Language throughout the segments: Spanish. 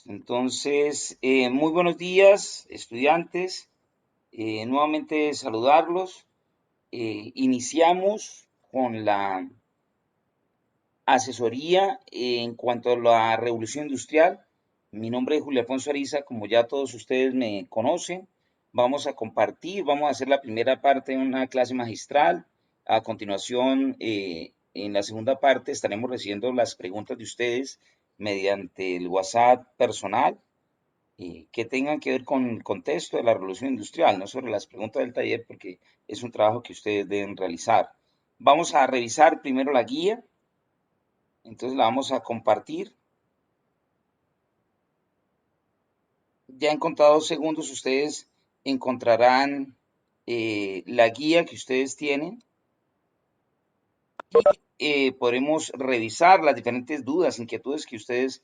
Entonces, muy buenos días, estudiantes. Nuevamente saludarlos. Iniciamos con la asesoría en cuanto a la revolución industrial. Mi nombre es Julio Alfonso Ariza, como ya todos ustedes me conocen. Vamos a compartir, vamos a hacer la primera parte de una clase magistral. A continuación, en la segunda parte estaremos recibiendo las preguntas de ustedes mediante el WhatsApp personal que tengan que ver con el contexto de la revolución industrial, no sobre las preguntas del taller, porque es un trabajo que ustedes deben realizar. Vamos a revisar primero la guía, entonces la vamos a compartir. Ya en contados segundos ustedes encontrarán la guía que ustedes tienen y podremos revisar las diferentes dudas, inquietudes que ustedes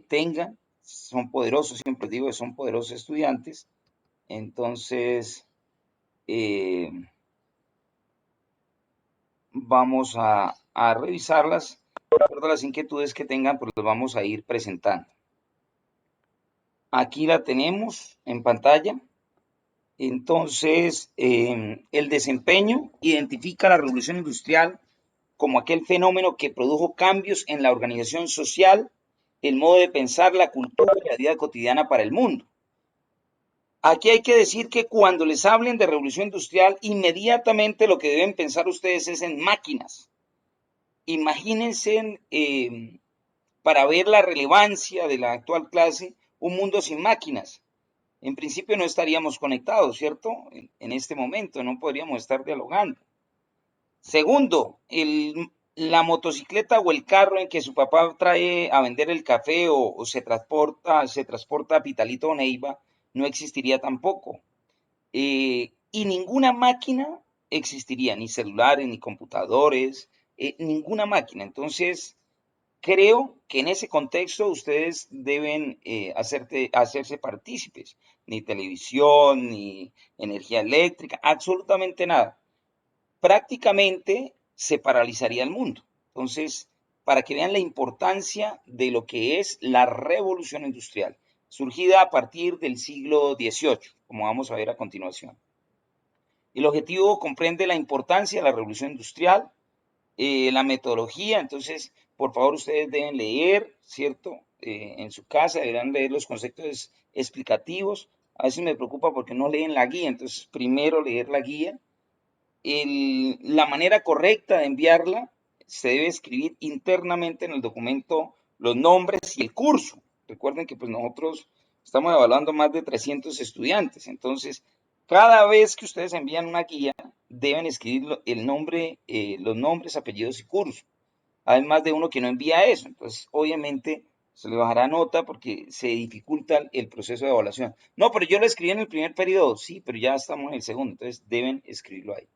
tengan. Son poderosos, siempre digo que son poderosos estudiantes. Entonces, eh, vamos a revisarlas. De acuerdo a las inquietudes que tengan, pues las vamos a ir presentando. Aquí la tenemos en pantalla. Entonces, el desempeño identifica la revolución industrial como aquel fenómeno que produjo cambios en la organización social, el modo de pensar, la cultura y la vida cotidiana para el mundo. Aquí hay que decir que cuando les hablen de revolución industrial, inmediatamente lo que deben pensar ustedes es en máquinas. Imagínense para ver la relevancia de la actual clase, un mundo sin máquinas. En principio no estaríamos conectados, ¿cierto? En este momento no podríamos estar dialogando. Segundo, la motocicleta o el carro en que su papá trae a vender el café o se transporta a Pitalito o Neiva, no existiría tampoco. Y ninguna máquina existiría, ni celulares, ni computadores, ninguna máquina. Entonces, creo que en ese contexto ustedes deben hacerse partícipes. Ni televisión, ni energía eléctrica, absolutamente nada. Prácticamente se paralizaría el mundo. Entonces, para que vean la importancia de lo que es la revolución industrial, surgida a partir del siglo XVIII, como vamos a ver a continuación. El objetivo comprende la importancia de la revolución industrial, la metodología. Entonces, por favor, ustedes deben leer, ¿cierto? En su casa deberán leer los conceptos explicativos. A veces me preocupa porque no leen la guía, entonces primero leer la guía. La manera correcta de enviarla se debe escribir internamente en el documento los nombres y el curso. Recuerden que pues nosotros estamos evaluando más de 300 estudiantes, entonces cada vez que ustedes envían una guía deben escribir el nombre, los nombres, apellidos y curso. Hay más de uno que no envía eso, entonces obviamente se le bajará nota porque se dificulta el proceso de evaluación. No, pero yo lo escribí en el primer periodo, sí, pero ya estamos en el segundo, entonces deben escribirlo ahí.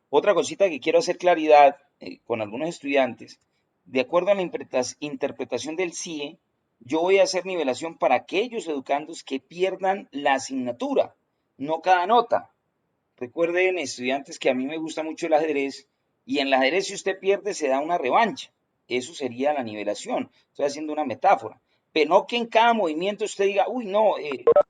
Otra cosita que quiero hacer claridad con algunos estudiantes, de acuerdo a la interpretación del CIE, yo voy a hacer nivelación para aquellos educandos que pierdan la asignatura, no cada nota. Recuerden, estudiantes, que a mí me gusta mucho el ajedrez y en el ajedrez si usted pierde se da una revancha. Eso sería la nivelación. Estoy haciendo una metáfora. Pero no que en cada movimiento usted diga, uy, no,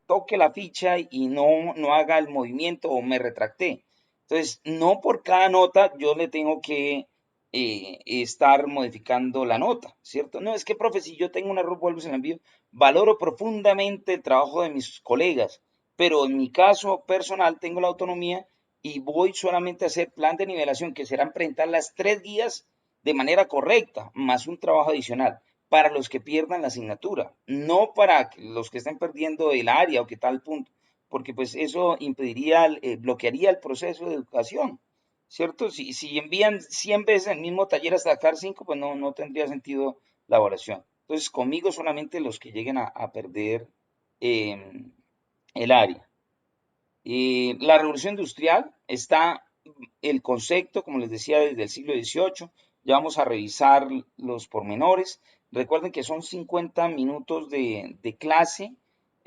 toque la ficha y no haga el movimiento o me retracté. Entonces, no por cada nota yo le tengo que estar modificando la nota, ¿cierto? No, es que, profe, si yo tengo un error, vuelvo y se lo envío. Valoro profundamente el trabajo de mis colegas, pero en mi caso personal tengo la autonomía y voy solamente a hacer plan de nivelación, que serán presentar las 3 guías de manera correcta, más un trabajo adicional para los que pierdan la asignatura, no para los que estén perdiendo el área o que tal punto, porque pues eso impediría, bloquearía el proceso de educación, ¿cierto? Si envían 100 veces el mismo taller hasta sacar 5, pues no tendría sentido la evaluación. Entonces, conmigo solamente los que lleguen a perder eh, el área. La revolución industrial está el concepto, como les decía, desde el siglo XVIII. Ya vamos a revisar los pormenores. Recuerden que son 50 minutos de clase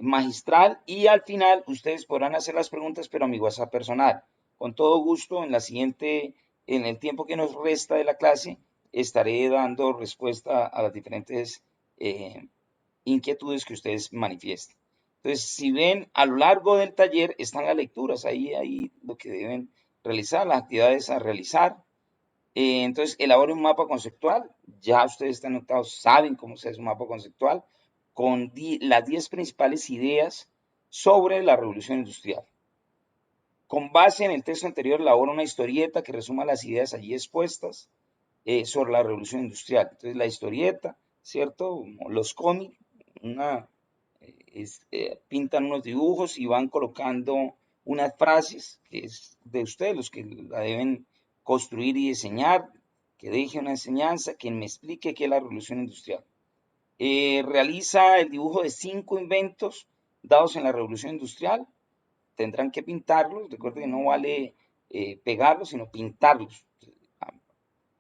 magistral y al final ustedes podrán hacer las preguntas, pero a mi WhatsApp personal. Con todo gusto, en el tiempo que nos resta de la clase, estaré dando respuesta a las diferentes inquietudes que ustedes manifiesten. Entonces, si ven, a lo largo del taller están las lecturas, ahí lo que deben realizar, las actividades a realizar. Entonces, elabore un mapa conceptual. Ya ustedes están notados, saben cómo se hace un mapa conceptual con las 10 principales ideas sobre la revolución industrial. Con base en el texto anterior, elabora una historieta que resuma las ideas allí expuestas sobre la revolución industrial. Entonces, la historieta, ¿cierto? Los cómics, pintan unos dibujos y van colocando unas frases que es de ustedes los que la deben construir y diseñar, que deje una enseñanza, que me explique qué es la revolución industrial. Realiza el dibujo de 5 inventos dados en la revolución industrial. Tendrán que pintarlos. Recuerden que no vale pegarlos, sino pintarlos a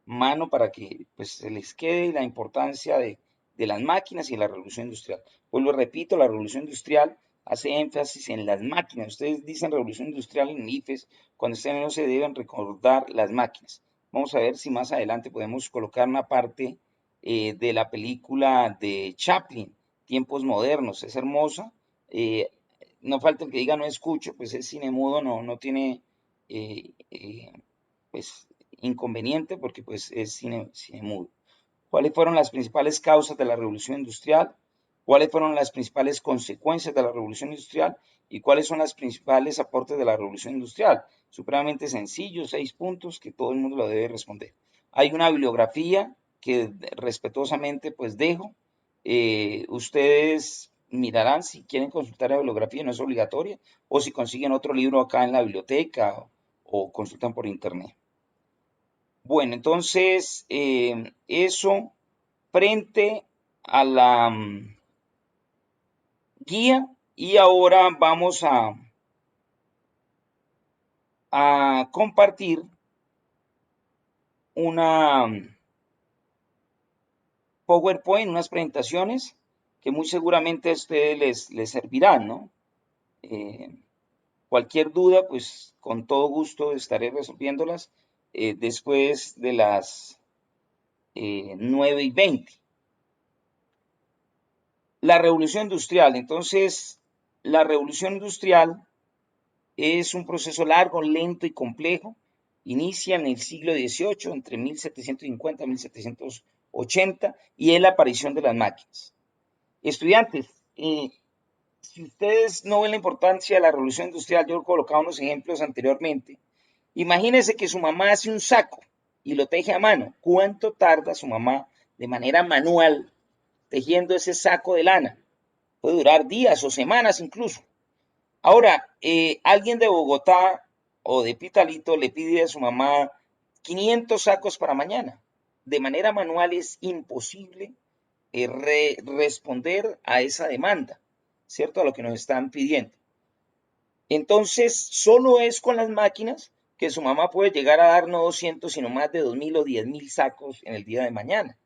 mano para que pues, se les quede la importancia de las máquinas y la revolución industrial. Pues lo repito, la revolución industrial hace énfasis en las máquinas. Ustedes dicen revolución industrial en IFES, cuando estén no se deben recordar las máquinas. Vamos a ver si más adelante podemos colocar una parte de la película de Chaplin, Tiempos Modernos. Es hermosa. No falta el que diga no escucho, pues es cine mudo, no tiene pues inconveniente porque pues es cine mudo. ¿Cuáles fueron las principales causas de la revolución industrial? ¿Cuáles fueron las principales consecuencias de la revolución industrial? ¿Y cuáles son los principales aportes de la revolución industrial? Supremamente sencillo, 6 puntos que todo el mundo lo debe responder. Hay una bibliografía que respetuosamente pues dejo. Ustedes mirarán si quieren consultar la bibliografía, no es obligatoria, o si consiguen otro libro acá en la biblioteca o consultan por internet. Bueno, entonces eso frente a la guía y ahora vamos a compartir una PowerPoint, unas presentaciones que muy seguramente a ustedes les servirán, ¿no? Cualquier duda, pues con todo gusto estaré resolviéndolas después de las 9:20. La revolución industrial. Entonces, la revolución industrial es un proceso largo, lento y complejo. Inicia en el siglo XVIII, entre 1750 y 1780, y es la aparición de las máquinas. Estudiantes, si ustedes no ven la importancia de la revolución industrial, yo he colocado unos ejemplos anteriormente. Imagínense que su mamá hace un saco y lo teje a mano. ¿Cuánto tarda su mamá de manera manual tejiendo ese saco de lana? Puede durar días o semanas incluso. Ahora, alguien de Bogotá o de Pitalito le pide a su mamá 500 sacos para mañana. De manera manual es imposible responder a esa demanda, ¿cierto? A lo que nos están pidiendo. Entonces, solo es con las máquinas que su mamá puede llegar a dar no 200, sino más de 2.000 o 10.000 sacos en el día de mañana.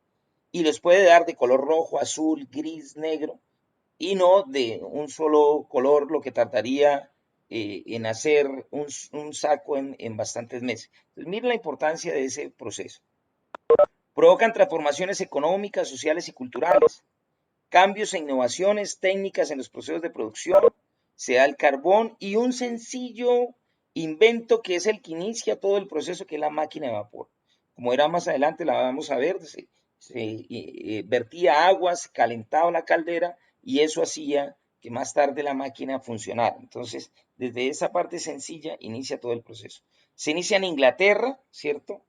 Y los puede dar de color rojo, azul, gris, negro, y no de un solo color, lo que tardaría en hacer un saco en bastantes meses. Entonces, miren la importancia de ese proceso. Provocan transformaciones económicas, sociales y culturales, cambios e innovaciones técnicas en los procesos de producción, se da el carbón y un sencillo invento que es el que inicia todo el proceso, que es la máquina de vapor. Como era más adelante, la vamos a ver, se vertía agua, se calentaba la caldera y eso hacía que más tarde la máquina funcionara. Entonces, desde esa parte sencilla inicia todo el proceso. Se inicia en Inglaterra, ¿cierto?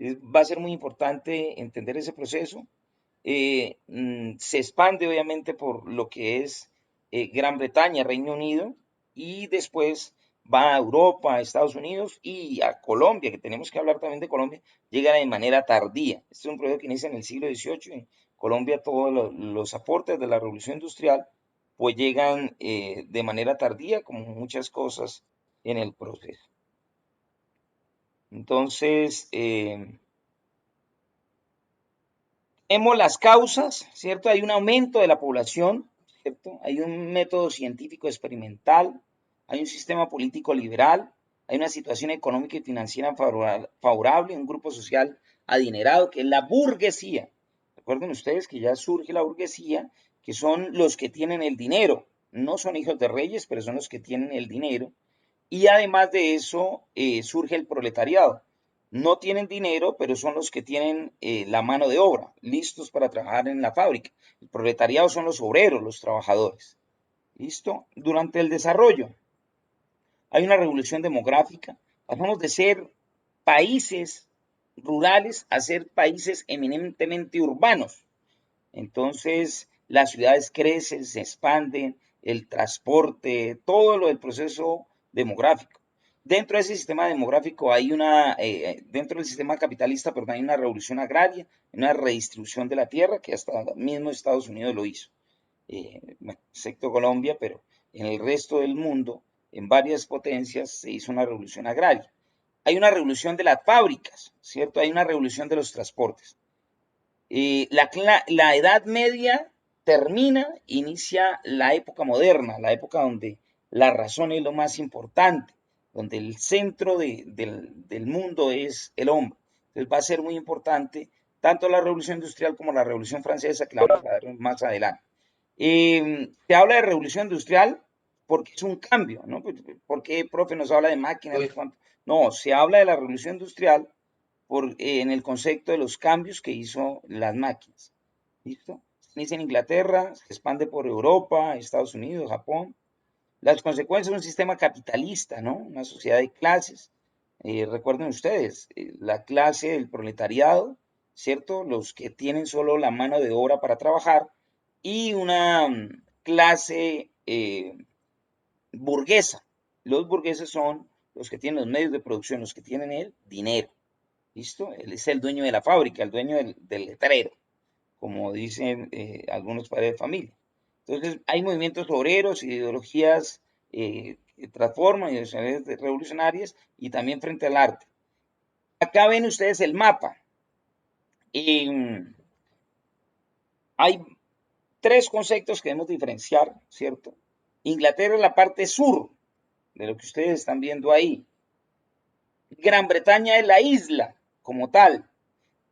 Va a ser muy importante entender ese proceso. Se expande obviamente por lo que es Gran Bretaña, Reino Unido, y después va a Europa, a Estados Unidos y a Colombia, que tenemos que hablar también de Colombia, llega de manera tardía. Este es un proceso que inicia en el siglo XVIII. En Colombia todos los aportes de la revolución industrial pues llegan de manera tardía, como muchas cosas en el proceso. Entonces, vemos las causas, ¿cierto? Hay un aumento de la población, ¿cierto? Hay un método científico experimental, hay un sistema político liberal, hay una situación económica y financiera favorable, un grupo social adinerado que es la burguesía. Recuerden ustedes que ya surge la burguesía, que son los que tienen el dinero. No son hijos de reyes, pero son los que tienen el dinero. Y además de eso, surge el proletariado. No tienen dinero, pero son los que tienen la mano de obra, listos para trabajar en la fábrica. El proletariado son los obreros, los trabajadores. ¿Listo? Durante el desarrollo hay una revolución demográfica. Pasamos de ser países rurales a ser países eminentemente urbanos. Entonces, las ciudades crecen, se expanden, el transporte, todo lo del proceso demográfico. Dentro de ese sistema demográfico hay dentro del sistema capitalista, perdón, hay una revolución agraria, una redistribución de la tierra, que hasta mismo Estados Unidos lo hizo, bueno, excepto Colombia, pero en el resto del mundo, en varias potencias, se hizo una revolución agraria. Hay una revolución de las fábricas, ¿cierto? Hay una revolución de los transportes. La Edad Media termina, inicia la época moderna, la época donde la razón es lo más importante, donde el centro del mundo es el hombre. Entonces va a ser muy importante tanto la Revolución Industrial como la Revolución Francesa, que la vamos a ver más adelante. Se habla de Revolución Industrial porque es un cambio, ¿no? ¿Por qué, profe, nos habla de máquinas? No, se habla de la Revolución Industrial en el concepto de los cambios que hizo las máquinas. ¿Listo? Se inicia en Inglaterra, se expande por Europa, Estados Unidos, Japón. Las consecuencias de un sistema capitalista, ¿no? Una sociedad de clases. Recuerden ustedes, la clase del proletariado, ¿cierto? Los que tienen solo la mano de obra para trabajar y una clase burguesa. Los burgueses son los que tienen los medios de producción, los que tienen el dinero. ¿Listo? Él es el dueño de la fábrica, el dueño del letrero, como dicen algunos padres de familia. Entonces, hay movimientos obreros, ideologías que transforman, ideologías revolucionarias y también frente al arte. Acá ven ustedes el mapa. Hay tres conceptos que debemos diferenciar, ¿cierto? Inglaterra es la parte sur de lo que ustedes están viendo ahí. Gran Bretaña es la isla como tal.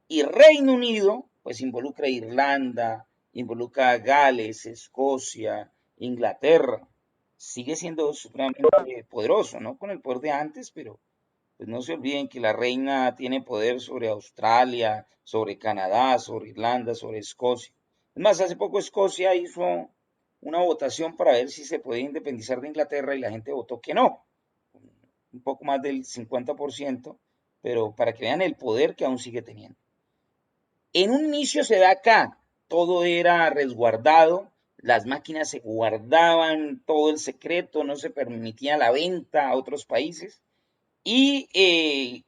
Y Reino Unido, pues involucra Irlanda, involucra Gales, Escocia, Inglaterra. Sigue siendo supremamente poderoso, ¿no? Con el poder de antes, pero pues no se olviden que la reina tiene poder sobre Australia, sobre Canadá, sobre Irlanda, sobre Escocia. Es más, hace poco Escocia hizo una votación para ver si se podía independizar de Inglaterra y la gente votó que no, un poco más del 50%, pero para que vean el poder que aún sigue teniendo. En un inicio se da acá, todo era resguardado, las máquinas se guardaban todo el secreto, no se permitía la venta a otros países. Y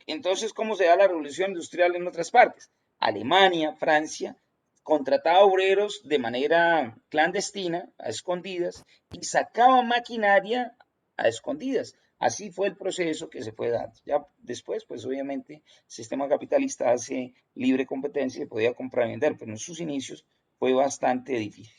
entonces, ¿cómo se da la revolución industrial en otras partes? Alemania, Francia, contrataba obreros de manera clandestina, a escondidas, y sacaba maquinaria a escondidas. Así fue el proceso que se fue dando. Ya después, pues obviamente, el sistema capitalista hace libre competencia y podía comprar y vender, pero en sus inicios fue bastante difícil.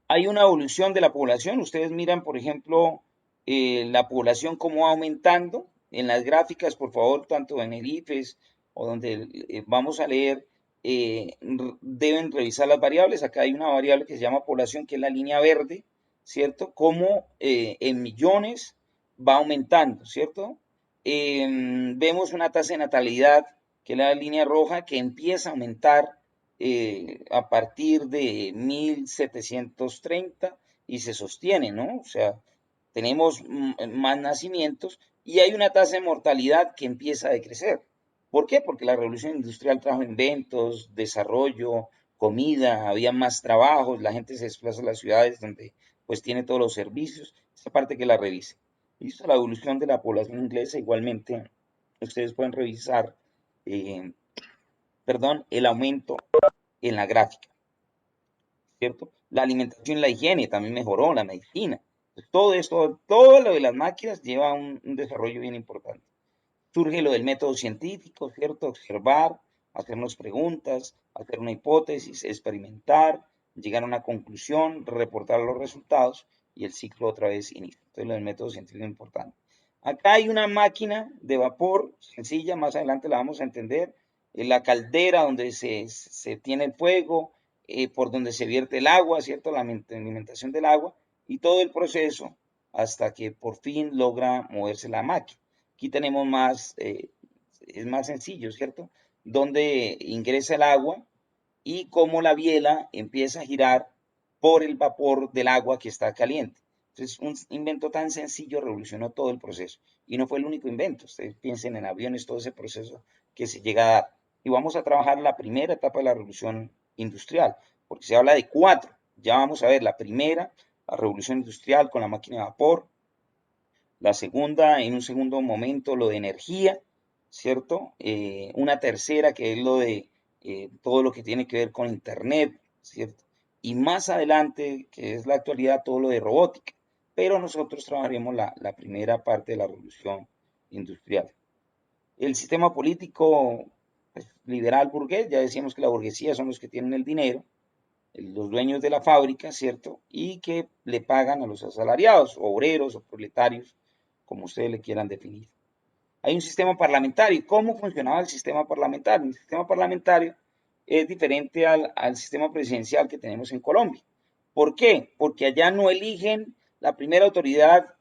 Hay una evolución de la población. Ustedes miran, por ejemplo, la población cómo va aumentando. En las gráficas, por favor, tanto en el IFES o donde vamos a leer, deben revisar las variables. Acá hay una variable que se llama población, que es la línea verde, ¿cierto? Cómo en millones va aumentando, ¿cierto? Vemos una tasa de natalidad, que es la línea roja, que empieza a aumentar a partir de 1730 y se sostiene, ¿no? O sea, tenemos más nacimientos y hay una tasa de mortalidad que empieza a decrecer. ¿Por qué? Porque la revolución industrial trajo inventos, desarrollo, comida, había más trabajos, la gente se desplaza a las ciudades donde pues tiene todos los servicios. Esa parte que la revise. Listo, la evolución de la población inglesa igualmente, ustedes pueden revisar, perdón, el aumento en la gráfica, ¿cierto? La alimentación y la higiene también mejoró, la medicina. Pues todo esto, todo lo de las máquinas lleva a un desarrollo bien importante. Surge lo del método científico, ¿cierto? Observar, hacernos preguntas, hacer una hipótesis, experimentar, llegar a una conclusión, reportar los resultados y el ciclo otra vez inicia. Entonces lo del método científico es importante. Acá hay una máquina de vapor sencilla, más adelante la vamos a entender, la caldera donde se tiene el fuego, por donde se vierte el agua, ¿cierto? La alimentación del agua y todo el proceso hasta que por fin logra moverse la máquina. Aquí tenemos más, es más sencillo, ¿cierto? Donde ingresa el agua y cómo la biela empieza a girar por el vapor del agua que está caliente. Entonces, un invento tan sencillo revolucionó todo el proceso. Y no fue el único invento. Ustedes piensen en aviones, todo ese proceso que se llega a dar. Y vamos a trabajar la primera etapa de la revolución industrial, porque se habla de cuatro. Ya vamos a ver la primera, la revolución industrial con la máquina de vapor. La segunda, en un segundo momento, lo de energía, ¿cierto? Una tercera, que es lo de todo lo que tiene que ver con Internet, ¿cierto? Y más adelante, que es la actualidad, todo lo de robótica. Pero nosotros trabajaremos la primera parte de la revolución industrial. El sistema político pues, liberal burgués, ya decíamos que la burguesía son los que tienen el dinero, los dueños de la fábrica, ¿cierto? Y que le pagan a los asalariados, obreros o proletarios, como ustedes le quieran definir. Hay un sistema parlamentario. ¿Cómo funcionaba el sistema parlamentario? El sistema parlamentario es diferente al sistema presidencial que tenemos en Colombia. ¿Por qué? Porque allá no eligen la primera autoridad,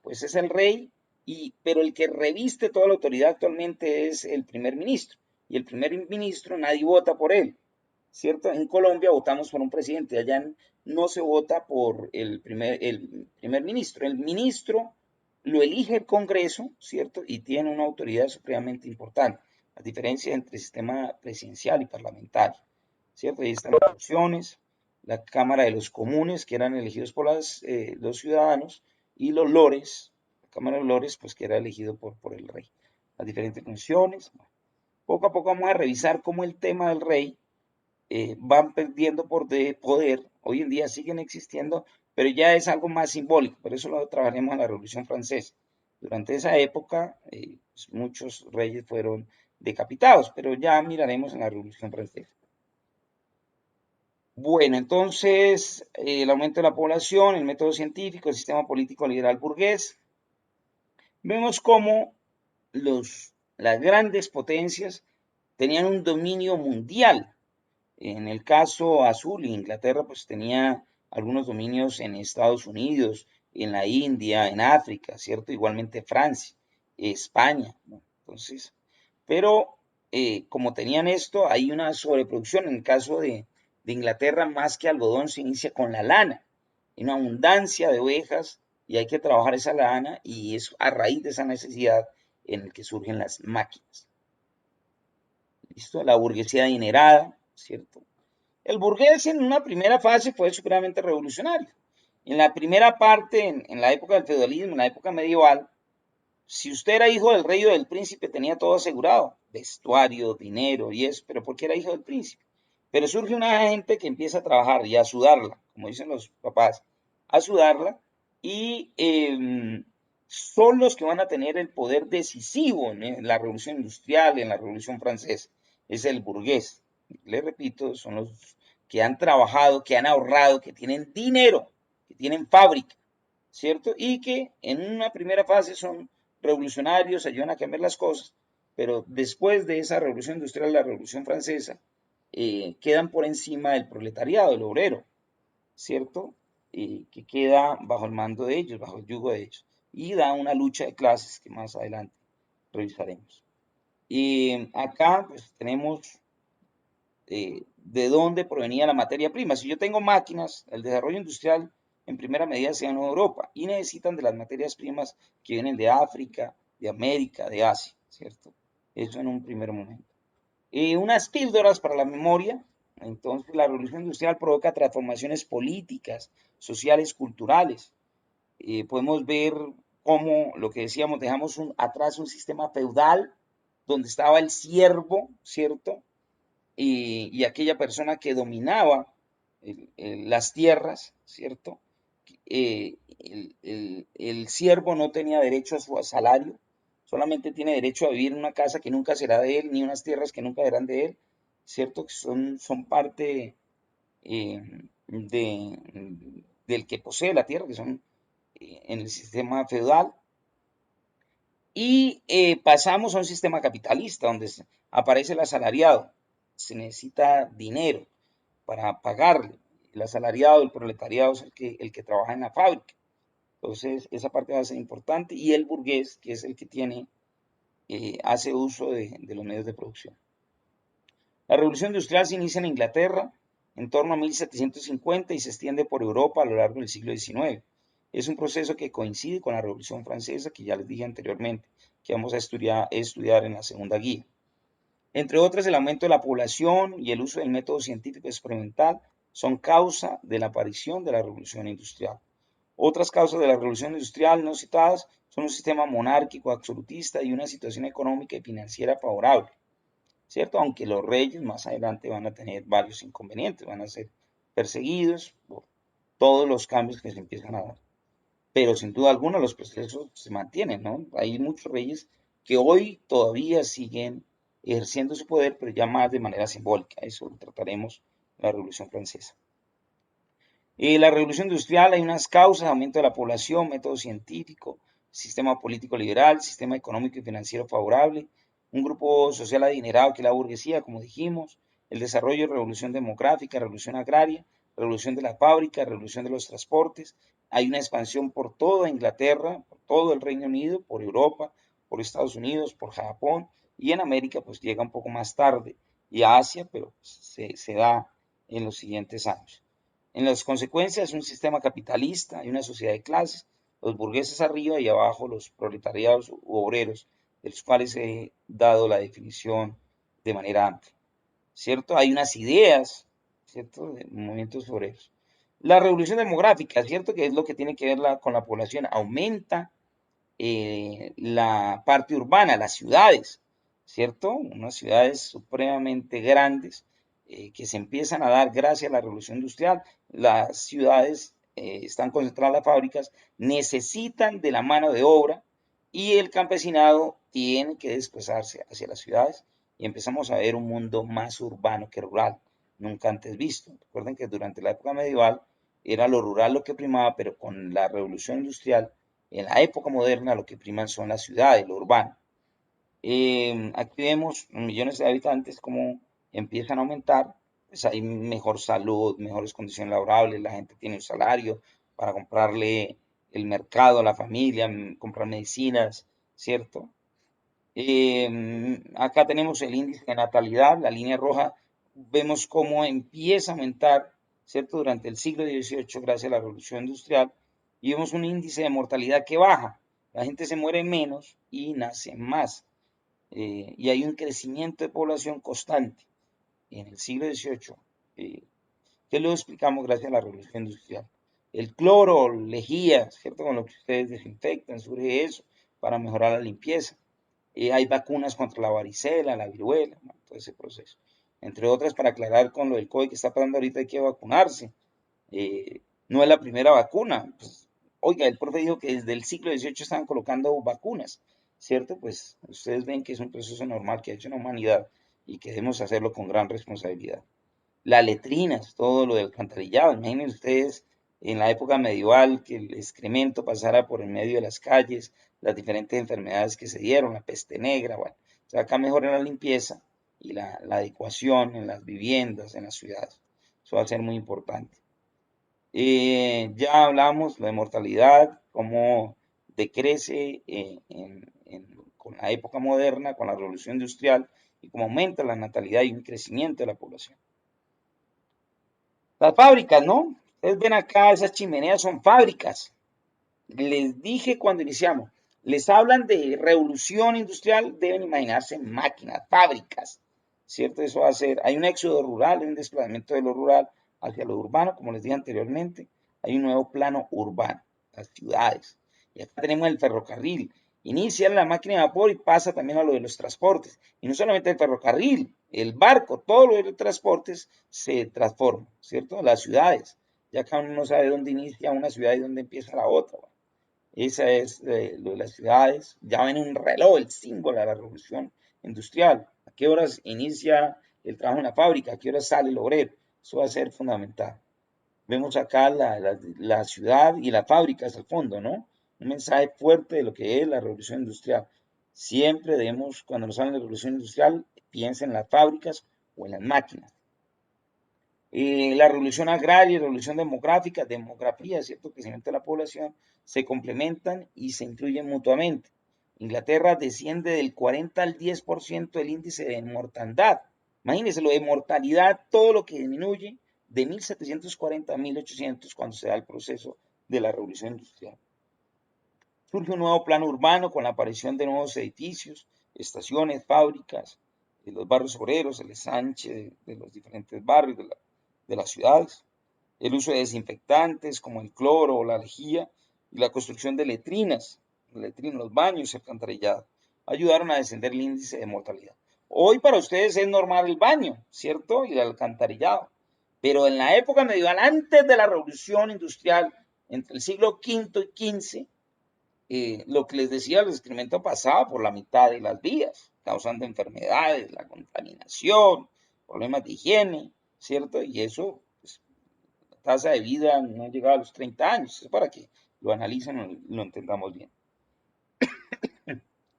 pues es el rey, pero el que reviste toda la autoridad actualmente es el primer ministro. Y el primer ministro nadie vota por él, ¿cierto? En Colombia votamos por un presidente, allá no se vota por el primer ministro. El ministro lo elige el Congreso, ¿cierto? Y tiene una autoridad supremamente importante, a diferencia entre el sistema presidencial y parlamentario, ¿cierto? Ahí están las opciones, la Cámara de los Comunes, que eran elegidos por los ciudadanos, y los lores, la Cámara de los Lores, pues que era elegido por el rey. Las diferentes funciones. Poco a poco vamos a revisar cómo el tema del rey van perdiendo poder, hoy en día siguen existiendo, pero ya es algo más simbólico, por eso lo trabajaremos en la Revolución Francesa. Durante esa época, pues muchos reyes fueron decapitados, pero ya miraremos en la Revolución Francesa. Bueno, entonces, el aumento de la población, el método científico, el sistema político liberal burgués. Vemos cómo las grandes potencias tenían un dominio mundial. En el caso azul, Inglaterra pues tenía algunos dominios en Estados Unidos, en la India, en África, ¿cierto? Igualmente Francia, España, ¿no? Entonces, pero como tenían esto, hay una sobreproducción. En el caso de Inglaterra, más que algodón, se inicia con la lana, hay una abundancia de ovejas y hay que trabajar esa lana y es a raíz de esa necesidad en el que surgen las máquinas. ¿Listo? La burguesía adinerada, ¿cierto? El burgués en una primera fase fue supremamente revolucionario. En la primera parte, en la época del feudalismo, en la época medieval, si usted era hijo del rey o del príncipe, tenía todo asegurado, vestuario, dinero y eso, pero porque era hijo del príncipe. Pero surge una gente que empieza a trabajar y a sudarla, como dicen los papás, a sudarla, y son los que van a tener el poder decisivo en la revolución industrial, en la revolución francesa. Es el burgués. Le repito, son los que han trabajado, que han ahorrado, que tienen dinero, que tienen fábrica, ¿cierto? Y que en una primera fase son revolucionarios, ayudan a cambiar las cosas, pero después de esa revolución industrial, la revolución francesa, quedan por encima del proletariado, del obrero, ¿cierto? Que queda bajo el mando de ellos, bajo el yugo de ellos, y da una lucha de clases que más adelante revisaremos. Y acá pues tenemos de dónde provenía la materia prima. Si yo tengo máquinas, el desarrollo industrial en primera medida se da en Europa y necesitan de las materias primas que vienen de África, de América, de Asia, ¿cierto? Eso en un primer momento. Unas píldoras para la memoria. Entonces, la revolución industrial provoca transformaciones políticas, sociales, culturales. Podemos ver cómo, lo que decíamos, dejamos atrás un sistema feudal donde estaba el siervo, ¿cierto? Y aquella persona que dominaba las tierras, ¿cierto? El siervo no tenía derecho a su salario, solamente tiene derecho a vivir en una casa que nunca será de él, ni unas tierras que nunca serán de él, ¿cierto? Que son parte eh, del que posee la tierra, que son en el sistema feudal. Y pasamos a un sistema capitalista donde aparece el asalariado, se necesita dinero. para pagarle. El asalariado, el proletariado es el que trabaja en la fábrica. Entonces, esa parte va a ser importante. Y el burgués, que es el que tiene, hace uso de los medios de producción. La revolución industrial se inicia en Inglaterra en torno a 1750 y se extiende por Europa a lo largo del siglo XIX. Es un proceso que coincide con la Revolución Francesa, que ya les dije anteriormente, que vamos a estudiar en la segunda guía. Entre otras, el aumento de la población y el uso del método científico experimental son causa de la aparición de la revolución industrial. Otras causas de la revolución industrial no citadas son un sistema monárquico absolutista y una situación económica y financiera favorable, ¿cierto? Aunque los reyes más adelante van a tener varios inconvenientes, van a ser perseguidos por todos los cambios que se empiezan a dar. Pero sin duda alguna los procesos se mantienen, ¿no? Hay muchos reyes que hoy todavía siguen ejerciendo su poder, pero ya más de manera simbólica. Eso lo trataremos en la Revolución Francesa. La revolución industrial, hay unas causas: aumento de la población, método científico, sistema político liberal, sistema económico y financiero favorable, un grupo social adinerado que es la burguesía, como dijimos, el desarrollo, revolución demográfica, revolución agraria, revolución de la fábrica, revolución de los transportes. Hay una expansión por toda Inglaterra, por todo el Reino Unido, por Europa, por Estados Unidos, por Japón, y en América pues llega un poco más tarde, y a Asia, pero se da en los siguientes años. En las consecuencias, un sistema capitalista y una sociedad de clases, los burgueses arriba y abajo los proletariados u obreros, de los cuales he dado la definición de manera amplia, ¿cierto? Hay unas ideas, ¿cierto?, de movimientos obreros. La revolución demográfica, ¿cierto?, que es lo que tiene que ver con la población, aumenta la parte urbana, las ciudades, ¿cierto? Unas ciudades supremamente grandes que se empiezan a dar gracias a la revolución industrial. Las ciudades están concentradas las fábricas, necesitan de la mano de obra y el campesinado tiene que desplazarse hacia las ciudades y empezamos a ver un mundo más urbano que rural, nunca antes visto. Recuerden que durante la época medieval era lo rural lo que primaba, pero con la revolución industrial en la época moderna lo que priman son las ciudades, lo urbano. Aquí vemos millones de habitantes como empiezan a aumentar, pues hay mejor salud, mejores condiciones laborables, la gente tiene un salario para comprarle el mercado a la familia, comprar medicinas, ¿cierto? Acá tenemos el índice de natalidad, la línea roja, vemos cómo empieza a aumentar, ¿cierto?, durante el siglo XVIII gracias a la revolución industrial, y vemos un índice de mortalidad que baja, la gente se muere menos y nace más, y hay un crecimiento de población constante en el siglo XVIII, que lo explicamos gracias a la revolución industrial. El cloro, lejía, ¿cierto?, con lo que ustedes desinfectan, surge eso para mejorar la limpieza. Hay vacunas contra la varicela, la viruela, ¿no?, todo ese proceso. Entre otras, para aclarar con lo del COVID que está pasando ahorita, hay que vacunarse. No es la primera vacuna. Pues, oiga, el profe dijo que desde el siglo XVIII estaban colocando vacunas, ¿cierto? Pues ustedes ven que es un proceso normal que ha hecho la humanidad y que debemos hacerlo con gran responsabilidad. Las letrinas, todo lo del alcantarillado. Imaginen ustedes en la época medieval que el excremento pasara por en medio de las calles, las diferentes enfermedades que se dieron, la peste negra, bueno. O sea, acá mejora la limpieza y la adecuación en las viviendas, en las ciudades. Eso va a ser muy importante. Ya hablamos de mortalidad, cómo decrece con la época moderna, con la revolución industrial, y cómo aumenta la natalidad y un crecimiento de la población. Las fábricas, ¿no? Ustedes ven acá, esas chimeneas son fábricas. Les dije cuando iniciamos, les hablan de revolución industrial, deben imaginarse máquinas, fábricas, ¿cierto? Eso va a ser, hay un éxodo rural, hay un desplazamiento de lo rural hacia lo urbano, como les dije anteriormente, hay un nuevo plano urbano, las ciudades. Y acá tenemos el ferrocarril. Inicia la máquina de vapor y pasa también a lo de los transportes. Y no solamente el ferrocarril, el barco, todo lo de los transportes se transforma, ¿cierto? Las ciudades. Ya cada uno no sabe dónde inicia una ciudad y dónde empieza la otra. Esa es lo de las ciudades. Ya ven un reloj, el símbolo de la revolución industrial. ¿A qué horas inicia el trabajo en la fábrica? ¿A qué horas sale el obrero? Eso va a ser fundamental. Vemos acá la ciudad y la fábrica hasta el fondo, ¿no? Un mensaje fuerte de lo que es la revolución industrial. Siempre debemos, cuando nos hablan de revolución industrial, piensen en las fábricas o en las máquinas. La revolución agraria y la revolución demográfica, ¿cierto? Crecimiento de la población, se complementan y se influyen mutuamente. Inglaterra desciende del 40 al 10% del índice de mortandad. Imagínense lo de mortalidad, todo lo que disminuye de 1740 a 1800 cuando se da el proceso de la revolución industrial. Surge un nuevo plano urbano con la aparición de nuevos edificios, estaciones, fábricas, los barrios obreros, el ensanche de los diferentes barrios de las ciudades, el uso de desinfectantes como el cloro o la lejía y la construcción de letrinas, los baños, el alcantarillado, ayudaron a descender el índice de mortalidad. Hoy para ustedes es normal el baño, ¿cierto? Y el alcantarillado. Pero en la época medieval, antes de la revolución industrial, entre el siglo V y XV, lo que les decía, el excremento pasaba por la mitad de las vías, causando enfermedades, la contaminación, problemas de higiene, ¿cierto? Y eso, pues, la tasa de vida no llegaba a los 30 años, es para que lo analicen y lo entendamos bien.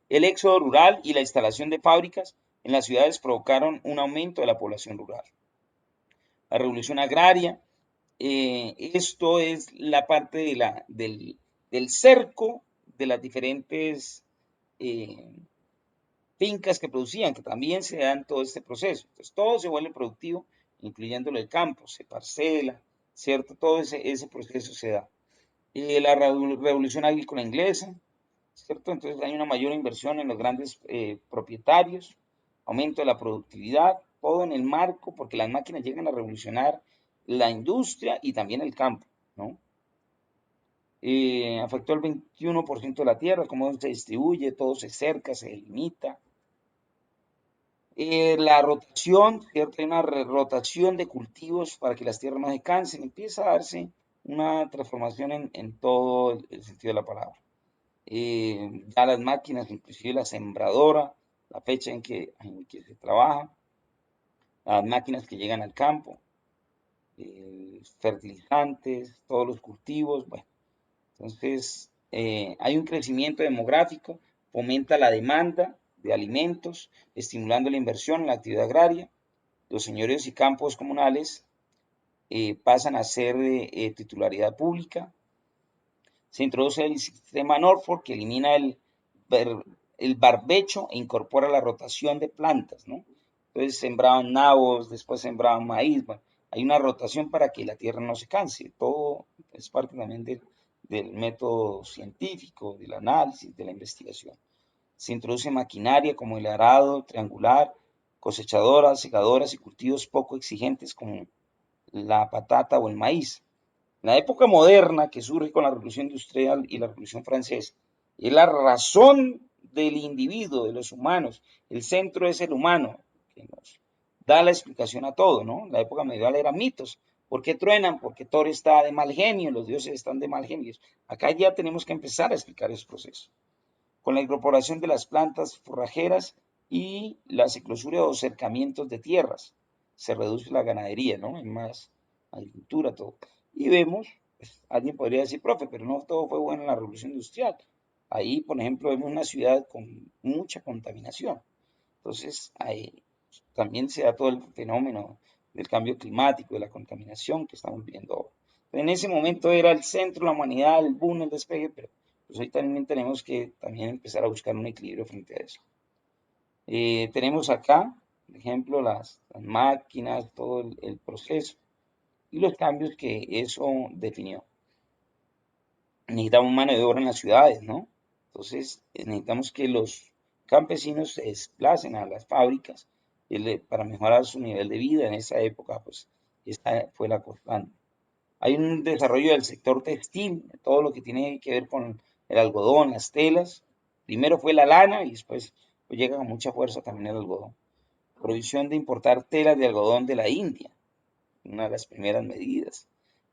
El éxodo rural y la instalación de fábricas en las ciudades provocaron un aumento de la población rural. La revolución agraria, esto es la parte del cerco de las diferentes fincas que producían, que también se dan todo este proceso. Entonces, todo se vuelve productivo, incluyéndolo el campo, se parcela, ¿cierto? Todo ese proceso se da. La revolución agrícola inglesa, ¿cierto? Entonces hay una mayor inversión en los grandes propietarios, aumento de la productividad, todo en el marco, porque las máquinas llegan a revolucionar la industria y también el campo, ¿no? Afectó el 21% de la tierra, cómo se distribuye, todo se cerca, se delimita. La rotación, ¿cierto? Hay una rotación de cultivos para que las tierras no se cansen, empieza a darse una transformación en todo el sentido de la palabra. Ya las máquinas, inclusive la sembradora, la fecha en que se trabaja, las máquinas que llegan al campo, fertilizantes, todos los cultivos, bueno, entonces hay un crecimiento demográfico, fomenta la demanda de alimentos, estimulando la inversión en la actividad agraria, los señoríos y campos comunales pasan a ser de titularidad pública, se introduce el sistema Norfolk que elimina el barbecho e incorpora la rotación de plantas, ¿no? Entonces sembraban nabos, después sembraban maíz, bueno, hay una rotación para que la tierra no se canse, todo es parte también del método científico, del análisis, de la investigación. Se introduce maquinaria como el arado triangular, cosechadoras, segadoras y cultivos poco exigentes como la patata o el maíz. La época moderna que surge con la Revolución Industrial y la Revolución Francesa es la razón del individuo, de los humanos. El centro es el humano, que nos da la explicación a todo, ¿no? La época medieval eran mitos. ¿Por qué truenan? Porque Thor está de mal genio, los dioses están de mal genio. Acá ya tenemos que empezar a explicar esos procesos. Con la incorporación de las plantas forrajeras y la ciclosura o cercamientos de tierras, se reduce la ganadería, ¿no? Hay más agricultura, todo. Y vemos, pues, alguien podría decir, profe, pero no todo fue bueno en la revolución industrial. Ahí, por ejemplo, vemos una ciudad con mucha contaminación. Entonces, ahí también se da todo el fenómeno del cambio climático, de la contaminación que estamos viendo ahora. En ese momento era el centro de la humanidad, el boom, el despegue, pero pues hoy también tenemos que también empezar a buscar un equilibrio frente a eso. Tenemos acá, por ejemplo, las máquinas, todo el proceso y los cambios que eso definió. Necesitamos mano de obra en las ciudades, ¿no? Entonces, necesitamos que los campesinos se desplacen a las fábricas para mejorar su nivel de vida. En esa época, pues, esta fue la constante. Hay un desarrollo del sector textil, todo lo que tiene que ver con el algodón, las telas. Primero fue la lana y después pues, llega con mucha fuerza también el algodón. Prohibición de importar telas de algodón de la India, una de las primeras medidas.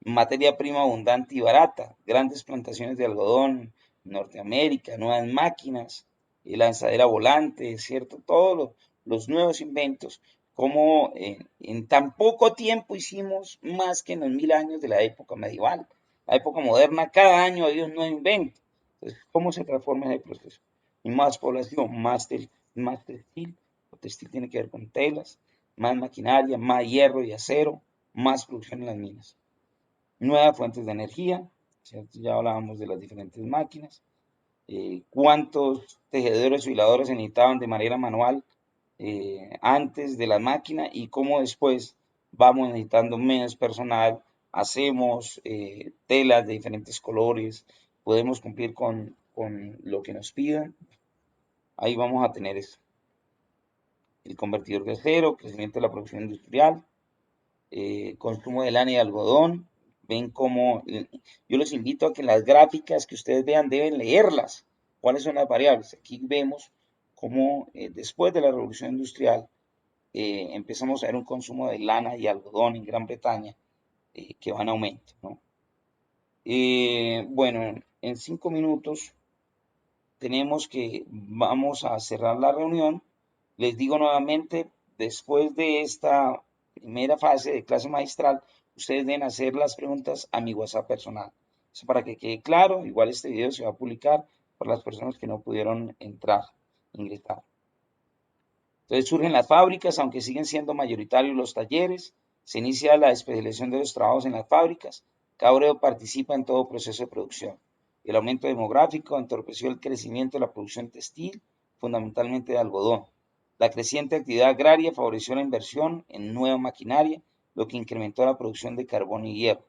Materia prima abundante y barata, grandes plantaciones de algodón en Norteamérica, nuevas máquinas, lanzadera volante, ¿cierto? Todos los nuevos inventos, como en tan poco tiempo hicimos más que en los 1000 años de la época medieval. La época moderna, cada año hay un nuevo invento. Entonces, ¿cómo se transforma ese proceso? Y más población, más textil, lo textil tiene que ver con telas, más maquinaria, más hierro y acero, más producción en las minas. Nuevas fuentes de energía, ¿cierto? Ya hablábamos de las diferentes máquinas. Cuántos tejedores o hiladores se necesitaban de manera manual antes de la máquina y cómo después vamos necesitando menos personal, hacemos telas de diferentes colores, podemos cumplir con lo que nos pidan. Ahí vamos a tener eso. El convertidor de acero, crecimiento de la producción industrial, consumo de lana y algodón. Ven cómo, yo los invito a que las gráficas que ustedes vean deben leerlas. ¿Cuáles son las variables? Aquí vemos cómo después de la revolución industrial empezamos a ver un consumo de lana y algodón en Gran Bretaña que va en aumento, ¿no? Bueno, en 5 minutos tenemos que, vamos a cerrar la reunión. Les digo nuevamente, después de esta primera fase de clase magistral, ustedes deben hacer las preguntas a mi WhatsApp personal. Eso para que quede claro, igual este video se va a publicar para las personas que no pudieron entrar, ingresar. Entonces surgen las fábricas, aunque siguen siendo mayoritarios los talleres, se inicia la especialización de los trabajos en las fábricas, cada obrero participa en todo proceso de producción. El aumento demográfico entorpeció el crecimiento de la producción textil, fundamentalmente de algodón. La creciente actividad agraria favoreció la inversión en nueva maquinaria, lo que incrementó la producción de carbón y hierro.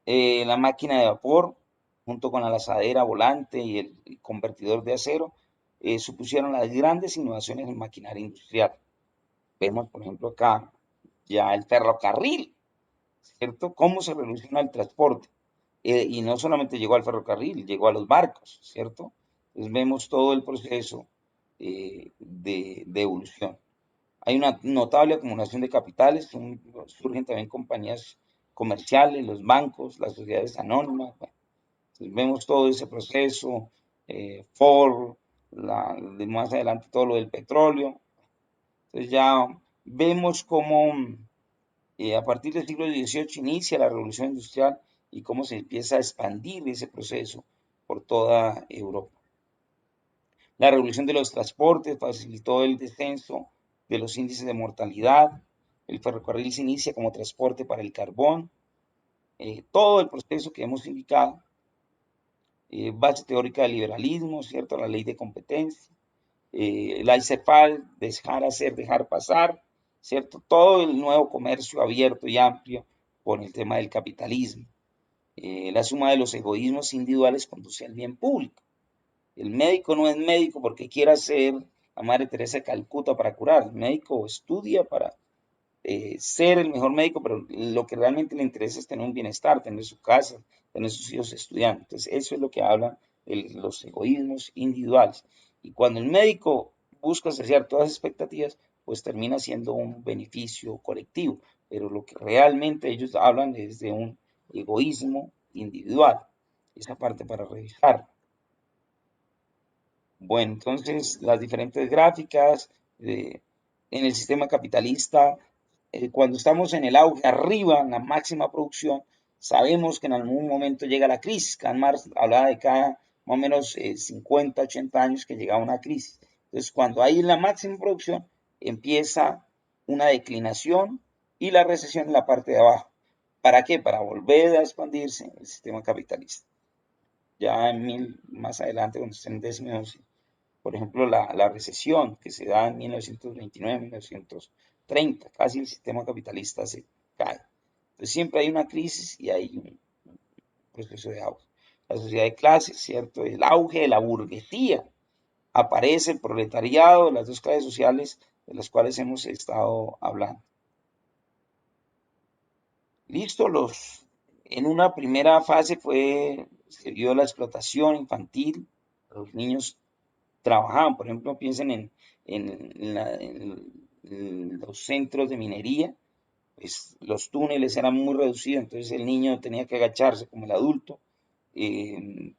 La máquina de vapor, junto con la lanzadera volante y el convertidor de acero, supusieron las grandes innovaciones en maquinaria industrial. Vemos, por ejemplo, acá ya el ferrocarril, ¿cierto? ¿Cómo se revoluciona el transporte? Y no solamente llegó al ferrocarril, llegó a los barcos, ¿cierto? Entonces vemos todo el proceso de evolución. Hay una notable acumulación de capitales, surgen también compañías comerciales, los bancos, las sociedades anónimas. Bueno, entonces vemos todo ese proceso, Ford, de más adelante todo lo del petróleo. Entonces ya vemos cómo a partir del siglo XVIII inicia la revolución industrial y cómo se empieza a expandir ese proceso por toda Europa. La revolución de los transportes facilitó el descenso de los índices de mortalidad. El ferrocarril se inicia como transporte para el carbón. Todo el proceso que hemos indicado. Base teórica del liberalismo, ¿cierto? La ley de competencia. La ICEPAL, dejar hacer, dejar pasar, ¿cierto? Todo el nuevo comercio abierto y amplio con el tema del capitalismo. La suma de los egoísmos individuales conduce al bien público. El médico no es médico porque quiera ser la Madre Teresa de Calcuta para curar. El médico estudia para ser el mejor médico, pero lo que realmente le interesa es tener un bienestar, tener su casa, tener sus hijos estudiando. Entonces, eso es lo que hablan los egoísmos individuales. Y cuando el médico busca saciar todas las expectativas, pues termina siendo un beneficio colectivo. Pero lo que realmente ellos hablan es de un egoísmo individual. Esa parte para revisar. Bueno, entonces las diferentes gráficas en el sistema capitalista, cuando estamos en el auge, arriba, en la máxima producción, sabemos que en algún momento llega la crisis. Karl Marx hablaba de cada más o menos 50, 80 años que llegaba una crisis. Entonces, cuando hay la máxima producción, empieza una declinación y la recesión en la parte de abajo. ¿Para qué? Para volver a expandirse el sistema capitalista. Ya más adelante, cuando estén en décimo, por ejemplo, la recesión que se da en 1929, 1930, casi el sistema capitalista se cae. Entonces siempre hay una crisis y hay un proceso de auge. La sociedad de clases, ¿cierto? El auge de la burguesía. Aparece el proletariado, las dos clases sociales de las cuales hemos estado hablando. Listo, en una primera fase se vio la explotación infantil, los niños trabajaban. Por ejemplo, piensen en los centros de minería, pues los túneles eran muy reducidos, entonces el niño tenía que agacharse como el adulto.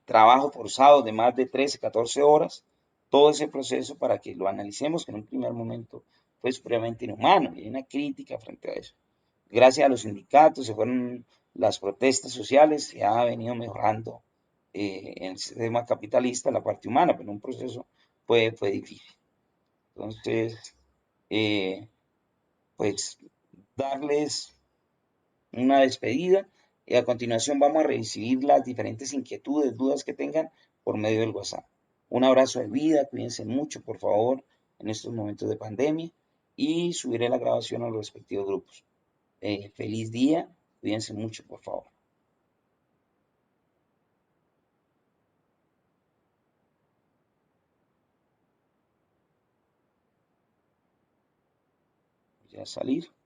Trabajo forzado de más de 13, 14 horas, todo ese proceso para que lo analicemos, que en un primer momento fue supremamente inhumano y hay una crítica frente a eso. Gracias a los sindicatos, se fueron las protestas sociales, se ha venido mejorando en el sistema capitalista la parte humana, pero un proceso fue difícil. Entonces, pues darles una despedida y a continuación vamos a recibir las diferentes inquietudes, dudas que tengan por medio del WhatsApp. Un abrazo de vida, cuídense mucho, por favor, en estos momentos de pandemia y subiré la grabación a los respectivos grupos. Feliz día, cuídense mucho, por favor. Voy a salir.